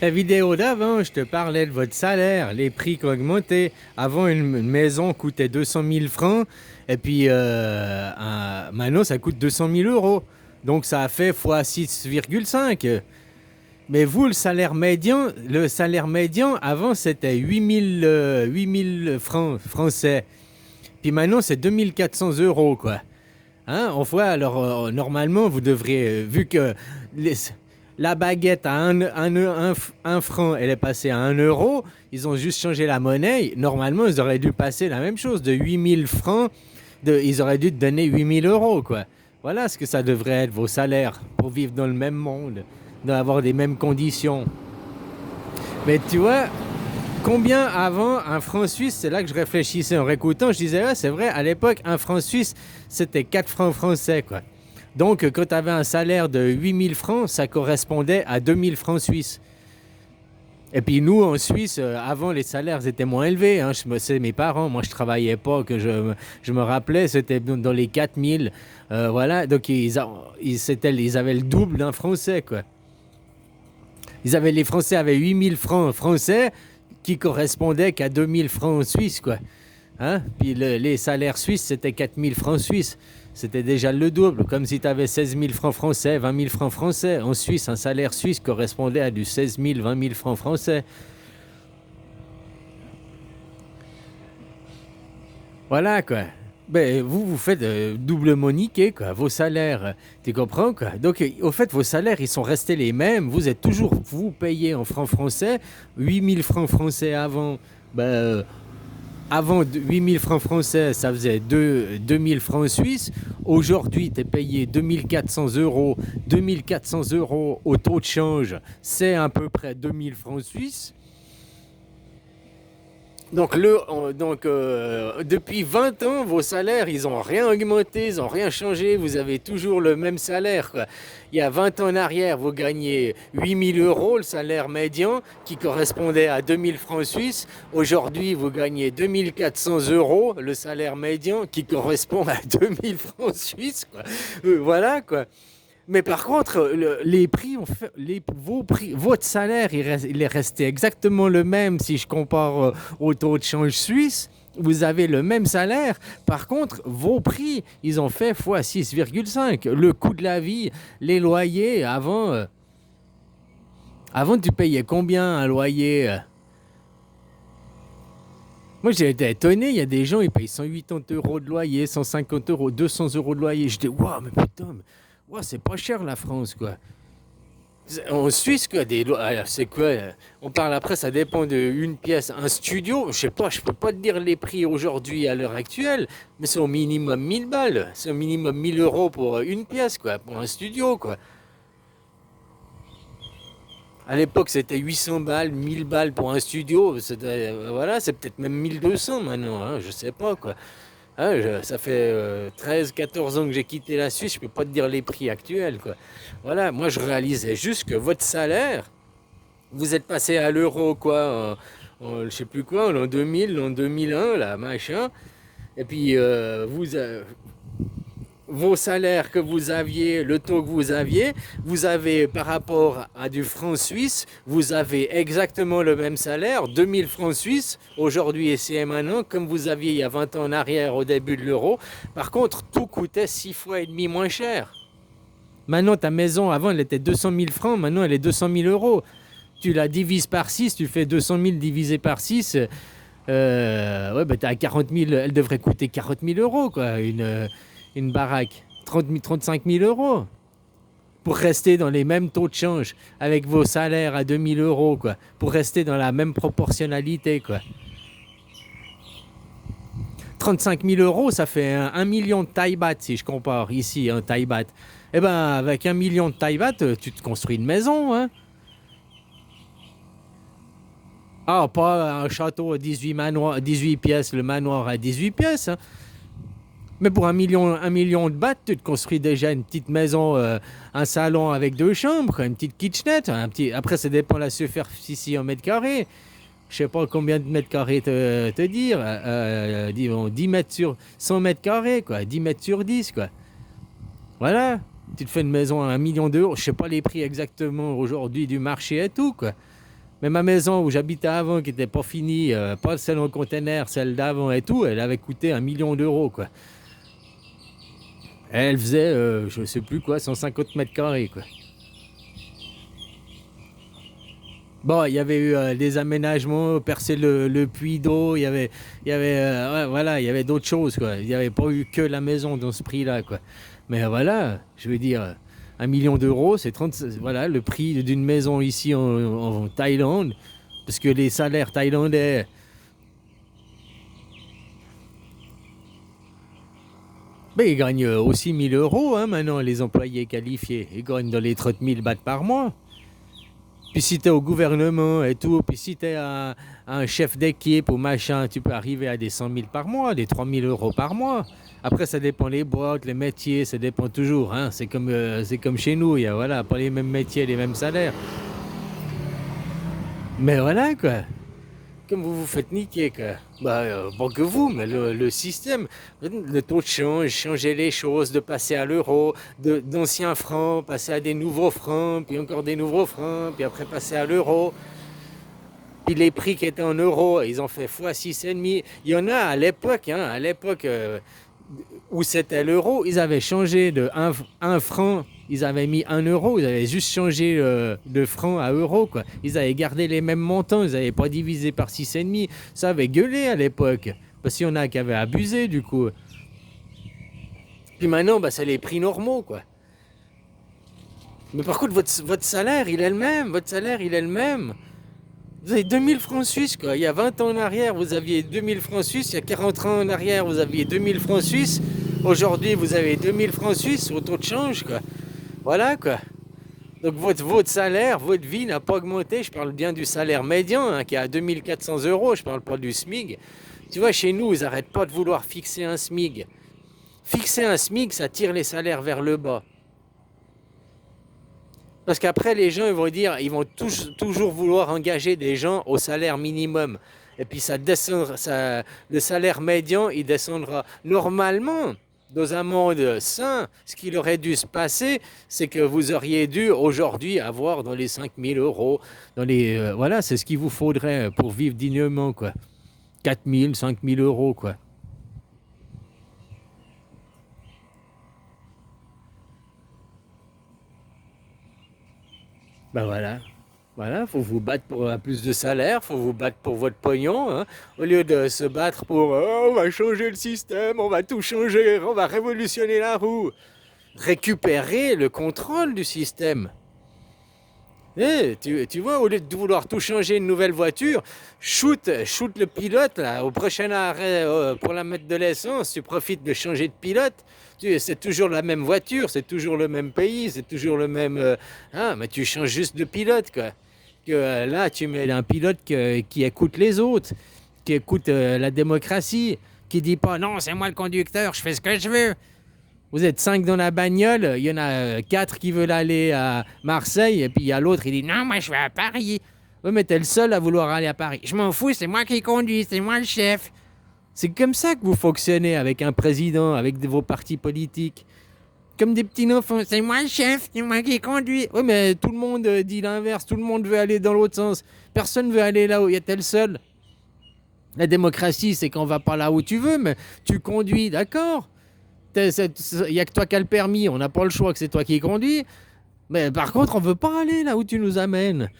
La vidéo d'avant, je te parlais de votre salaire, les prix qui ont augmenté. Avant, une maison coûtait 200 000 francs, et puis maintenant, ça coûte 200 000 euros. Donc, ça a fait fois 6,5. Mais vous, le salaire médian avant, c'était 8 000 francs français. Puis maintenant, c'est 2 400 euros, quoi. Hein, on voit, alors normalement, vous devriez, vu que les- la baguette à un franc, elle est passée à 1 euro, ils ont juste changé la monnaie. Normalement, ils auraient dû passer la même chose, de 8 000 francs, ils auraient dû te donner 8 000 euros, quoi. Voilà ce que ça devrait être, vos salaires, pour vivre dans le même monde, d'avoir les mêmes conditions. Mais tu vois, combien avant un franc suisse, c'est là que je réfléchissais en réécoutant, je disais, ah, c'est vrai, à l'époque, un franc suisse, c'était 4 francs français, quoi. Donc, quand tu avais un salaire de 8 000 francs, ça correspondait à 2 000 francs suisses. Et puis nous, en Suisse, avant, les salaires étaient moins élevés. Hein. C'est mes parents, moi je travaillais pas, que je me rappelais, c'était dans les 4 000. Voilà, donc ils avaient le double d'un Français, quoi. Les Français avaient 8 000 francs français qui correspondaient qu'à 2 000 francs suisses, quoi. Hein? Puis les salaires suisses, c'était 4 000 francs suisses. C'était déjà le double, comme si tu avais 16 000 francs français, 20 000 francs français. En Suisse, un salaire suisse correspondait à du 16 000, 20 000 francs français. Voilà, quoi. Ben, vous faites doublement niquer, quoi, vos salaires. Tu comprends, quoi? Donc, au fait, vos salaires, ils sont restés les mêmes. Vous êtes toujours, vous payez en francs français, 8 000 francs français avant. Ben, avant 8 000 francs français, ça faisait 2 000 francs suisses. Aujourd'hui, tu es payé 2 400 euros. 2 400 euros au taux de change, c'est à peu près 2 000 francs suisses. Donc, depuis 20 ans, vos salaires, ils n'ont rien augmenté, ils n'ont rien changé. Vous avez toujours le même salaire, quoi. Il y a 20 ans en arrière, vous gagnez 8 000 euros, le salaire médian, qui correspondait à 2 000 francs suisses. Aujourd'hui, vous gagnez 2 400 euros, le salaire médian, qui correspond à 2 000 francs suisses, quoi. Voilà, quoi. Mais par contre, les prix, vos prix, votre salaire, il est resté exactement le même si je compare au taux de change suisse. Vous avez le même salaire. Par contre, vos prix, ils ont fait fois 6,5. Le coût de la vie, les loyers, avant tu payais combien un loyer Moi, j'ai été étonné. Il y a des gens, ils payent 180 euros de loyer, 150 euros, 200 euros de loyer. Je dis, waouh, mais putain, c'est pas cher la France, quoi. En Suisse, quoi, c'est quoi On parle après, ça dépend d'une pièce. Un studio, je sais pas, je peux pas te dire les prix aujourd'hui à l'heure actuelle, mais c'est au minimum 1000 balles. C'est au minimum 1000 euros pour une pièce, quoi, pour un studio, quoi. À l'époque, c'était 800 balles, 1000 balles pour un studio. Voilà, c'est peut-être même 1200 maintenant, hein, je sais pas, quoi. Hein, ça fait 13, 14 ans que j'ai quitté la Suisse, je peux pas te dire les prix actuels, quoi. Voilà, moi je réalisais juste que votre salaire, vous êtes passé à l'euro, quoi, je sais plus quoi, en l'an 2000, en 2001, là, machin. Et puis, vos salaires que vous aviez, le taux que vous avez par rapport à du franc suisse, vous avez exactement le même salaire, 2000 francs suisses, aujourd'hui et maintenant, comme vous aviez il y a 20 ans en arrière au début de l'euro. Par contre, tout coûtait 6 fois et demi moins cher. Maintenant, ta maison, avant, elle était 200 000 francs, maintenant, elle est 200 000 euros. Tu la divises par 6, tu fais 200 000 divisé par 6, ouais, bah, t'as 40 000, elle devrait coûter 40 000 euros, quoi, une baraque. 30 000, 35 000 euros. Pour rester dans les mêmes taux de change, avec vos salaires à 2 000 euros, quoi. Pour rester dans la même proportionnalité, quoi. 35 000 euros, ça fait 1 million de Thai baht, si je compare ici, un Thai baht. Eh ben, avec 1 million de Thai baht, tu te construis une maison, hein. Ah, pas un château à 18 pièces, le manoir à 18 pièces, hein. Mais pour 1 million de bahts, tu te construis déjà une petite maison, un salon avec 2 chambres, une petite kitchenette. Après, ça dépend de la superficie en mètres carrés. Je sais pas combien de mètres carrés te dire. Disons 10 mètres sur 100 mètres carrés, quoi. 10 mètres sur 10, quoi. Voilà. Tu te fais une maison à 1 million d'euros. Je sais pas les prix exactement aujourd'hui du marché et tout, quoi. Mais ma maison où j'habitais avant, qui n'était pas finie, pas celle en container, celle d'avant et tout, elle avait coûté 1 million d'euros, quoi. Elle faisait, je sais plus quoi, 150 mètres carrés, quoi. Bon, il y avait eu des aménagements, percer le puits d'eau, ouais, voilà, il y avait d'autres choses, quoi. Il n'y avait pas eu que la maison dans ce prix-là, quoi. Mais voilà, je veux dire, 1 million d'euros, c'est 30, voilà, le prix d'une maison ici en Thaïlande, parce que les salaires thaïlandais, ben, ils gagnent aussi 1 000 euros, hein, maintenant, les employés qualifiés. Ils gagnent dans les 30 000 bahts par mois. Puis si t'es au gouvernement et tout, puis si t'es un chef d'équipe ou machin, tu peux arriver à des 100 000 par mois, des 3 000 euros par mois. Après, ça dépend les boîtes, les métiers, ça dépend toujours, hein. C'est comme chez nous, il y a voilà, pas les mêmes métiers, les mêmes salaires. Mais voilà, quoi. Comme vous vous faites niquer, quoi. Bah, pas que vous, mais le système, le taux de change, changer les choses, de passer à l'euro, d'anciens francs, passer à des nouveaux francs, puis encore des nouveaux francs, puis après passer à l'euro. Puis les prix qui étaient en euros, ils ont fait fois 6,5. Il y en a à l'époque, hein, où c'était l'euro, ils avaient changé de 1 franc, ils avaient mis 1 euro, ils avaient juste changé de franc à euro, quoi. Ils avaient gardé les mêmes montants, ils n'avaient pas divisé par 6,5. Ça avait gueulé à l'époque, parce qu'il y en a qui avaient abusé, du coup. Puis maintenant, bah, c'est les prix normaux, quoi. Mais par contre, votre salaire, il est le même, votre salaire, il est le même. Vous avez 2000 francs suisses, quoi. Il y a 20 ans en arrière, vous aviez 2000 francs suisses. Il y a 40 ans en arrière, vous aviez 2000 francs suisses. Aujourd'hui, vous avez 2000 francs suisses au taux de change, quoi. Voilà, quoi. Donc, votre salaire, votre vie n'a pas augmenté. Je parle bien du salaire médian, hein, qui est à 2400 euros. Je parle pas du SMIC. Tu vois, chez nous, ils n'arrêtent pas de vouloir fixer un SMIC. Fixer un SMIC, ça tire les salaires vers le bas. Parce qu'après, les gens, ils vont dire, ils vont toujours vouloir engager des gens au salaire minimum. Et puis ça descendra, le salaire médian, il descendra. Normalement, dans un monde sain, ce qu'il aurait dû se passer, c'est que vous auriez dû aujourd'hui avoir dans les 5 000 euros, voilà, c'est ce qu'il vous faudrait pour vivre dignement, quoi. 4 000, 5 000 euros, quoi. Ben voilà. Voilà, faut vous battre pour plus de salaire, faut vous battre pour votre pognon, hein, au lieu de se battre pour on va changer le système, on va tout changer, on va révolutionner la roue. Récupérer le contrôle du système. Tu vois, au lieu de vouloir tout changer, une nouvelle voiture, shoot le pilote là, au prochain arrêt pour la mettre de l'essence, tu profites de changer de pilote. C'est toujours la même voiture, c'est toujours le même pays, c'est toujours le même. Mais tu changes juste de pilote, quoi. Que là, tu mets un pilote qui écoute les autres, qui écoute la démocratie, qui dit pas non, c'est moi le conducteur, je fais ce que je veux. Vous êtes 5 dans la bagnole, il y en a 4 qui veulent aller à Marseille, et puis il y a l'autre, il dit non, moi je vais à Paris. Oui, mais t'es le seul à vouloir aller à Paris. Je m'en fous, c'est moi qui conduis, c'est moi le chef. C'est comme ça que vous fonctionnez avec un président, avec vos partis politiques. Comme des petits enfants, c'est moi le chef, c'est moi qui conduis. Oui, mais tout le monde dit l'inverse, tout le monde veut aller dans l'autre sens. Personne veut aller là où il y a tel seul. La démocratie, c'est qu'on va pas là où tu veux, mais tu conduis, d'accord. Il n'y a que toi qui as le permis, on n'a pas le choix que c'est toi qui conduis. Mais par contre, on veut pas aller là où tu nous amènes.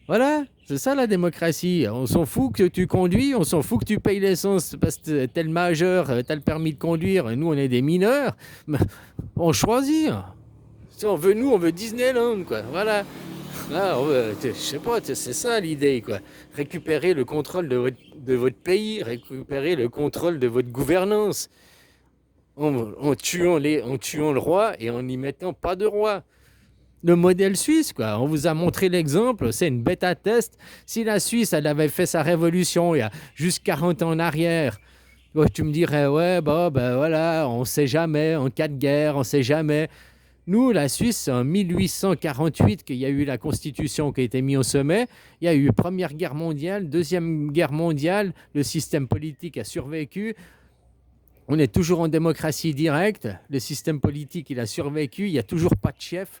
Voilà, c'est ça la démocratie. On s'en fout que tu conduis, on s'en fout que tu payes l'essence parce que t'es le majeur, t'as le permis de conduire, et nous on est des mineurs. Mais on choisit. Si on veut, nous, on veut Disneyland, quoi. Voilà. Là, je sais pas, c'est ça l'idée, quoi. Récupérer le contrôle de votre pays, récupérer le contrôle de votre gouvernance. En tuant le roi et en n'y mettant pas de roi. Le modèle suisse, quoi. On vous a montré l'exemple, c'est une bêta test. Si la Suisse, elle avait fait sa révolution il y a juste 40 ans en arrière, tu me dirais, ouais, ben voilà, on sait jamais, en cas de guerre, on sait jamais. Nous, la Suisse, c'est en 1848 qu'il y a eu la Constitution qui a été mise au sommet. Il y a eu Première Guerre mondiale, Deuxième Guerre mondiale, le système politique a survécu. On est toujours en démocratie directe, le système politique, il a survécu, il n'y a toujours pas de chef.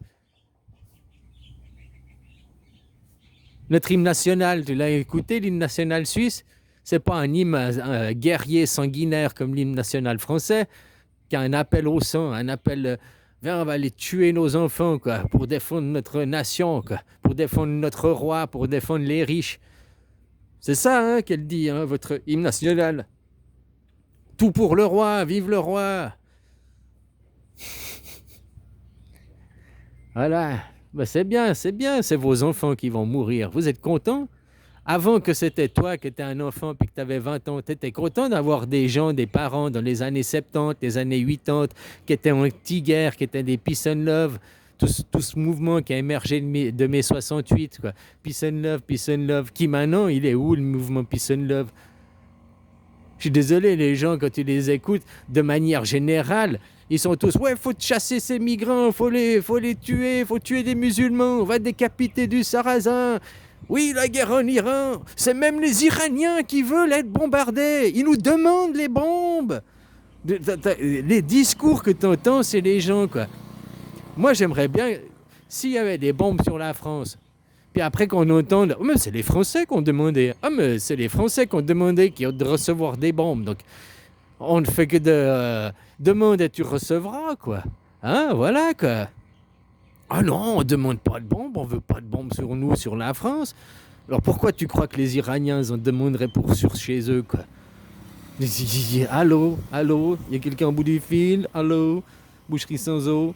Notre hymne national, tu l'as écouté, l'hymne national suisse? C'est pas un hymne guerrier sanguinaire comme l'hymne national français, qui a un appel au sang, un appel, viens, on va aller tuer nos enfants, quoi, pour défendre notre nation, quoi, pour défendre notre roi, pour défendre les riches. C'est ça, hein, qu'elle dit, hein, votre hymne national. Tout pour le roi, vive le roi. Voilà. Ben, c'est bien, c'est vos enfants qui vont mourir. Vous êtes contents? Avant que c'était toi qui étais un enfant puis que tu avais 20 ans, tu étais content d'avoir des gens, des parents dans les années 70, les années 80, qui étaient anti-guerre, qui étaient des peace and love, tout ce mouvement qui a émergé de mai 68, quoi. Peace and love, qui maintenant, il est où le mouvement peace and love? Je suis désolé, les gens, quand tu les écoutes, de manière générale, ils sont tous, ouais, faut chasser ces migrants, faut les tuer, faut tuer des musulmans, on va décapiter du sarrasin. Oui, la guerre en Iran, c'est même les Iraniens qui veulent être bombardés. Ils nous demandent les bombes. Les discours que tu entends, c'est les gens, quoi. Moi, j'aimerais bien, s'il y avait des bombes sur la France, puis après qu'on entende, oh, mais c'est les Français qui ont demandé. Ah, mais c'est les Français qui ont demandé de recevoir des bombes. Donc, on ne fait que de demander et tu recevras, quoi. Hein, voilà, quoi. Ah non, on ne demande pas de bombes, on veut pas de bombes sur nous, sur la France. Alors pourquoi tu crois que les Iraniens en demanderaient pour sur chez eux, quoi? Allô, il y a quelqu'un au bout du fil? Allô, boucherie sans eau.